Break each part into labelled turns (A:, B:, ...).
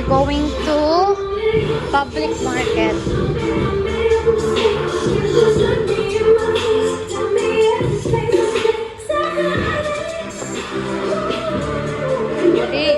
A: going to public market. Okay.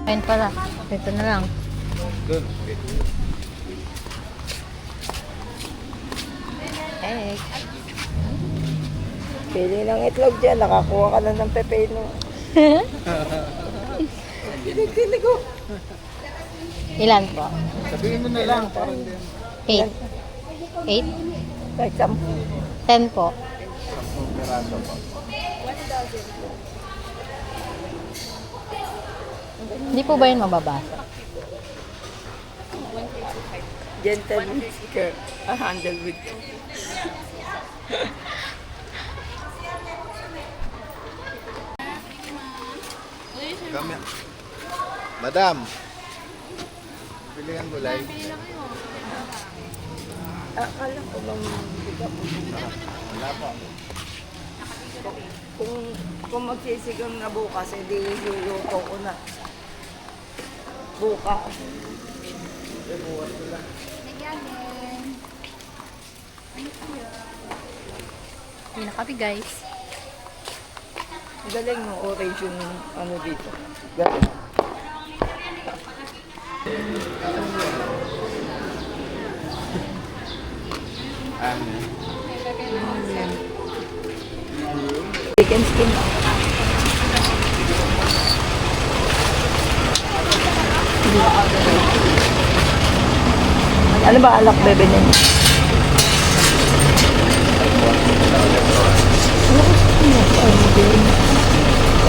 A: Ayun pala. Ito na lang.
B: Doon.
A: Egg.
C: Pili ng itlog dyan, nakakuha ka na ng pepino. Kinig ko.
A: Ilan po?
B: Sabihin mo na lang. Parang din.
A: 8. 8?
C: Kahit 10.
A: 10 po.
B: 10 peraso po.
A: Hindi po ba yun mababasa?
C: Gentleman skirt. A handle with.
B: Kami. Madam. Pili ang gulay.
C: Akala ko lang bigat.
B: Wala po.
C: Kung magsisigang na bukas, edi luluto ko na. Bukas.
A: Hindi na kami guys.
C: Galing no, orange yung ano dito. Galing. Chicken skin. Ano ba alak bebe niya?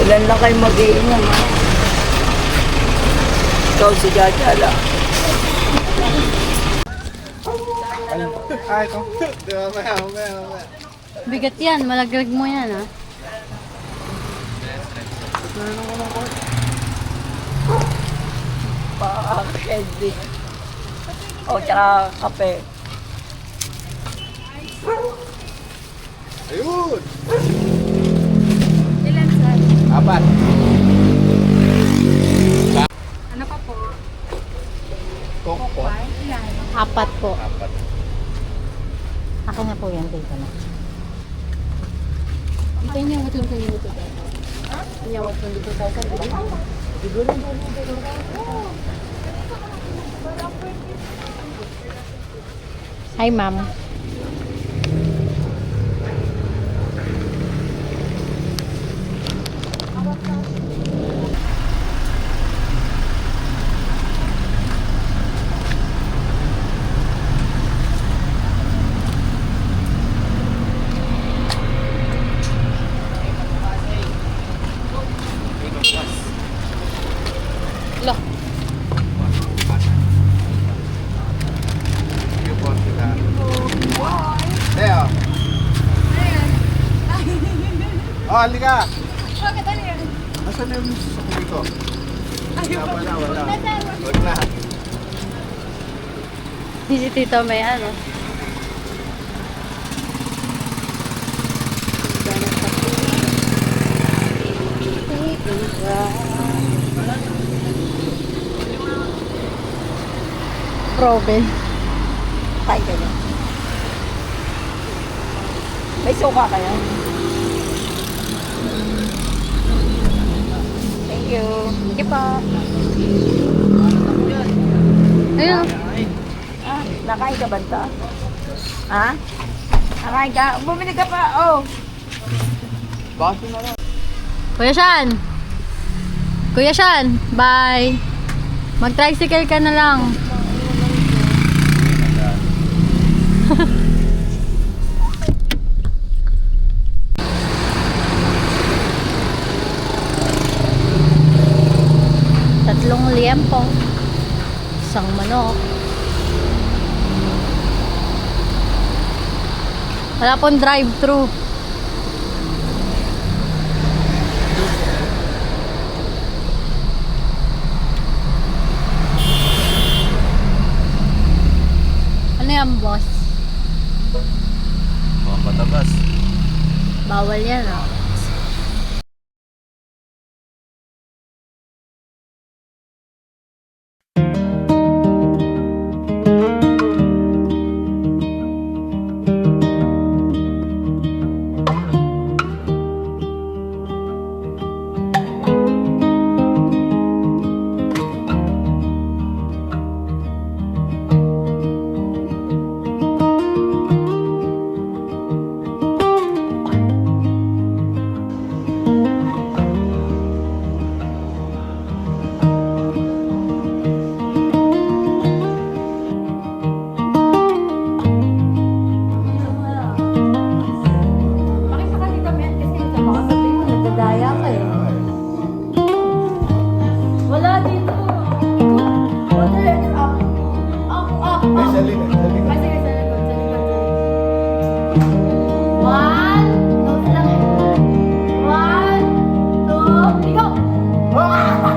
C: Ilan lang kayo mag-iinom ha? Ikaw si Jajala.
B: Ah, ito. Di ba, mamaya.
A: Bigat yan. Malaglag mo yan ha.
C: Pa-candy. O, tsaka kape.
B: Ayun!
A: Ilan saan?
B: 4.
A: Ano pa po?
B: Coke po.
A: 4 po.
B: 4.
A: Ako na po yan. Dito na. Ito niya mo itong kanino ito. Niya mo itong dito sa Hi, ma'am. Loh.
B: Leo. Oh, halika.
A: Bakit ano yan?
B: Nasaan yung sasakli ko? Wala. Wag na.
A: Si Tito may ano. Proven.
C: Tay ka na. May suka kayo? Thank you.
A: Sige po. Ayun.
C: Ah, nakain ka ba ito? Ha? Nakain ka? Bumili ka pa, oh.
B: Baso na lang.
A: Kuya Shan. Kuya Shan. Bye. Mag-tricycle ka na lang. Tatlong liempo. Isang manok. Wala pong drive-thru. Ano yan, boss?
B: Mga patabas.
A: Bawal yan, ah.
C: Bakit kasi kami kasi baka sabihin mo nagdadaya ka eh. Wala dito. Water is up. Up.
B: Ay, sa likod, sa likod.
C: Ay, sige, sa likod, sa likod. One. Close lang eh. One, two, go!
B: Kaya ka.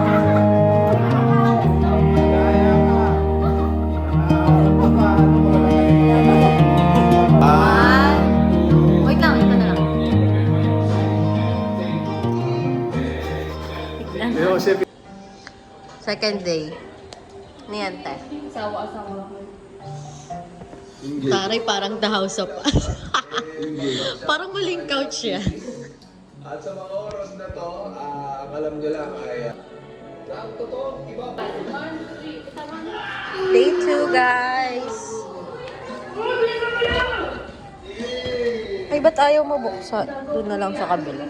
A: Wait lang, ito na lang.
B: Pero kasi
A: Second day. Niyante.
C: Asawa.
B: English.
A: Taray, parang the house of us. Parang maling couch yan.
B: At sa mga oras na to, ang alam nyo lang ay ang totoo, iba.
A: Day 2, guys. Ay, ba't ayaw mo buksan? Doon na lang sa kabila.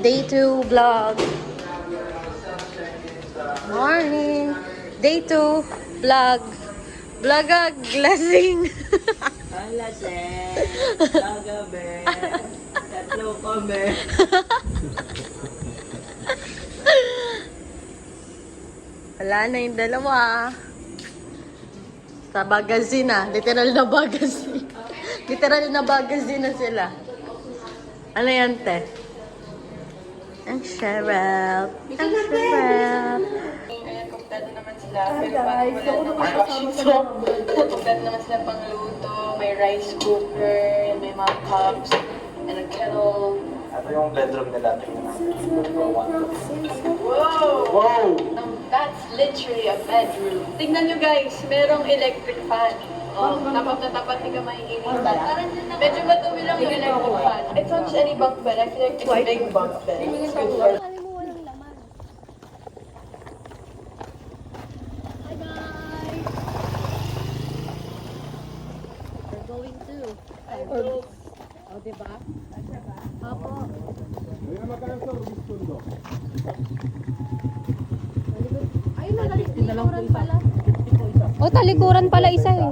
A: Day 2 vlog. Morning. Day 2 vlog. Vlogag lasing.
C: Alasing. Agabi. Tatlo kami.
A: Wala na yung dalawa. Sa bagazin na. Literal na bagazin. Literal na bagazin na sila. Ano yan, te? Ang Cheryl. Ang Cheryl.
D: Ayan, kumpleto naman sila. Pero parang wala naman. So, kumpleto naman sila pangluto. May rice cooker, may mga cups, and a kettle.
E: Ito yung bedroom nila.
D: Whoa!
E: Wow!
D: That's literally a bedroom. Tingnan nyo guys, merong electric fan. Oh, tapat na tapat, hindi ka maiinitan. Medyo madumi lang yung electric fan. It's not just any bunk bed. I feel like it's a big bunk bed. It's good for
A: We're going to. O, diba? Opo. Ayun na, talikuran pala. O, talikuran pala isa eh.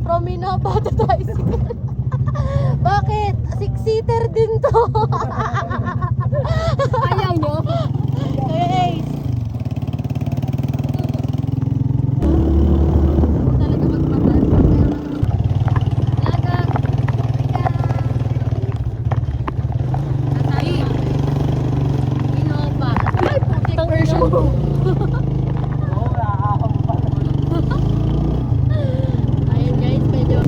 A: Promina pa ito tayo. Bakit? Six-seater din to. Ayaw nyo? Hey! Talaga magpapas. Lagag. Nasali. Innova. Ay, putik version. Ayun guys, medyo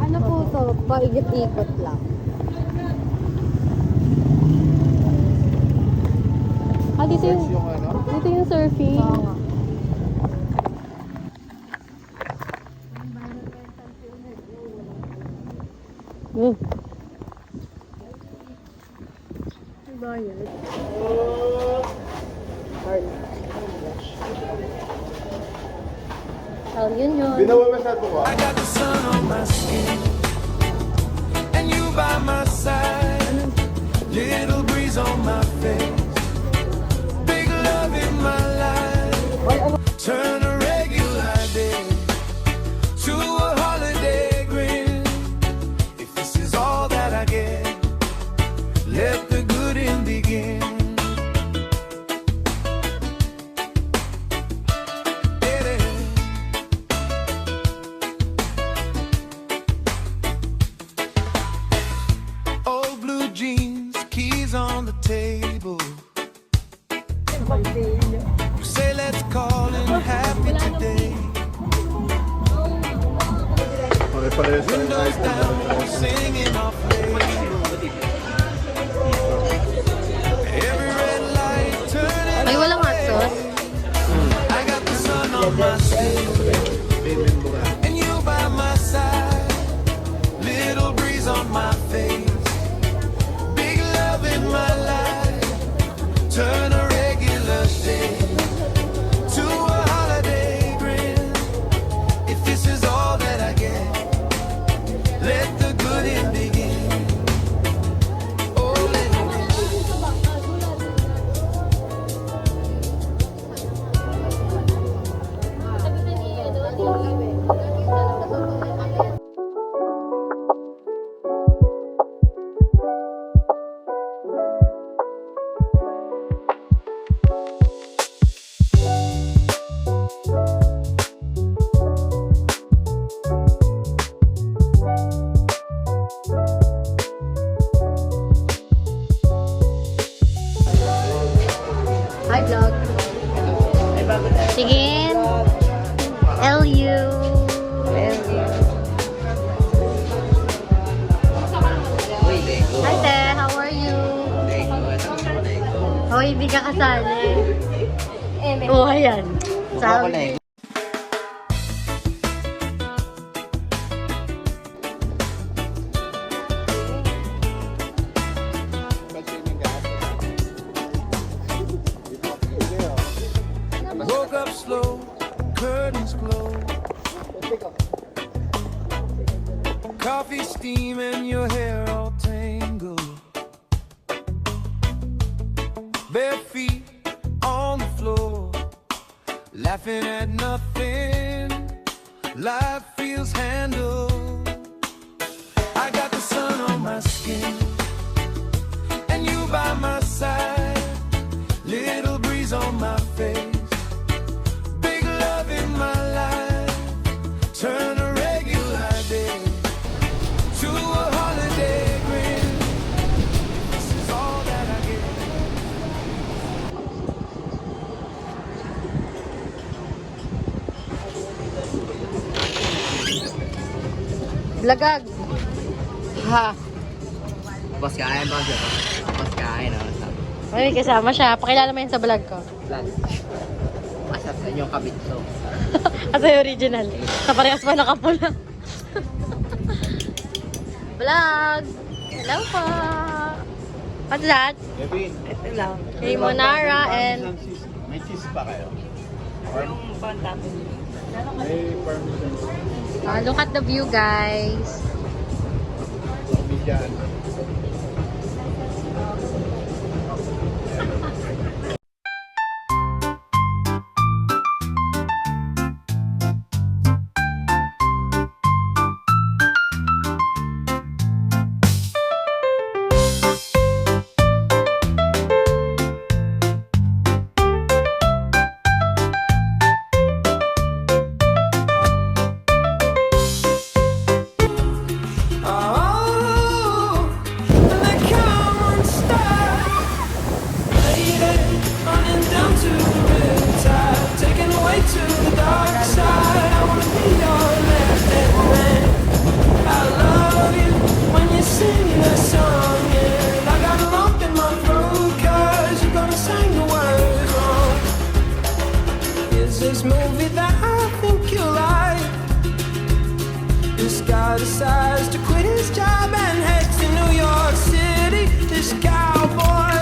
A: ano po to? Paikot-ikot lang. Ah, dito yung surfing. Oo nga. Tired. Oh, yun yun.
E: I got the sun on my skin, and you by my side. Little breeze on my face, big love in my life. Turn a regular day to a holiday grin. If this is all that I get, let the good in begin. Old blue jeans, keys on the table. Say let's call it happy today. Windows down, singing off label. Every red light turning.
A: Ay, walang hot sauce.
E: I got the sun on my skin, and you by my side. Little breeze on my face. Big love in my life. Turn a regular day to a holiday grin. If this is all that I get, let the good in begin. Oh, let it
A: Hi, vlog. Sige. LU. Hi, te. How are you? Oh, hindi ka kasali. Oh, ayan. Sabi.
E: woke up slow, curtains glow. Coffee steaming, your hair all tangled. Bare feet on the floor, laughing at nothing. Life feels handled. I got the sun on my skin, and you by my side. Little breeze on my face. Big love in my life. Turn a regular day to a holiday grin. This is all that I get.
A: Lagag. Ha.
F: Boss kain, boss. Boss kain,
A: Ay, kasama siya. Pakilala mo yan sa vlog ko.
F: Vlog. Masap sa inyong kabitso.
A: Kasi original. Sa parehas pa nakapula. Vlog! Hello po! What's that?
G: Kevin,
C: Ito lang.
A: Hey, Monara and...
G: may cheese pa kayo?
C: Yung pantapon.
G: May parmesan.
A: look at the view, guys.
G: Bigyan.
E: Oh, and come on, start. Lady, running down to the riptide, taken away to the dark side. I wanna be your left-hand man. I love you when you're singing that song, and I got a lump in my throat 'cause you're gonna sing the words wrong. Is this movie that I think you like? This guy decides to quit his job and head to New York City. This cowboy